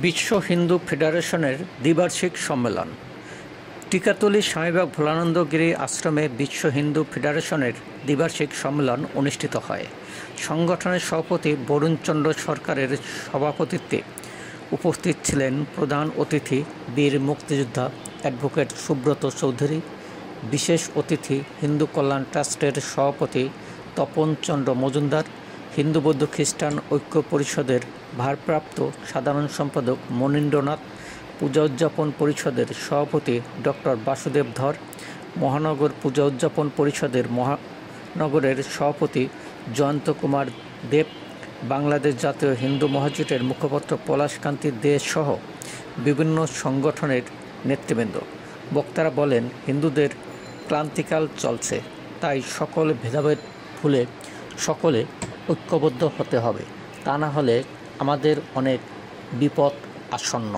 বিশ্ব হিন্দু ফেডারেশনের দ্বিবার্ষিক সম্মেলন টিকাতলী স্বামীবাগ ভোলানন্দ গিরি আশ্রমে বিশ্ব হিন্দু ফেডারেশনের দ্বিবার্ষিক সম্মেলন অনুষ্ঠিত হয়। সংগঠনের সভাপতি বরুণচন্দ্র সরকারের সভাপতিত্বে উপস্থিত ছিলেন প্রধান অতিথি বীর মুক্তিযোদ্ধা অ্যাডভোকেট সুব্রত চৌধুরী, বিশেষ অতিথি হিন্দু কল্যাণ ট্রাস্টের সভাপতি তপন চন্দ্র মজুমদার, হিন্দু বৌদ্ধ খ্রিস্টান ঐক্য পরিষদের ভারপ্রাপ্ত সাধারণ সম্পাদক মনীন্দ্রনাথ, পূজা উদযাপন পরিষদের সভাপতি ডক্টর বাসুদেব ধর, মহানগর পূজা উদযাপন পরিষদের মহানগরের সভাপতি জয়ন্ত কুমার দেব, বাংলাদেশ জাতীয় হিন্দু মহাজোটের মুখপাত্র পলাশকান্তি দে সহ বিভিন্ন সংগঠনের নেতৃবৃন্দ। বক্তারা বলেন, হিন্দুদের ক্রান্তিকাল চলছে, তাই সকল ভেদাভেদ ভুলে সকলে ঐক্যবদ্ধ হতে হবে, তা না হলে আমাদের অনেক বিপদ আসন্ন।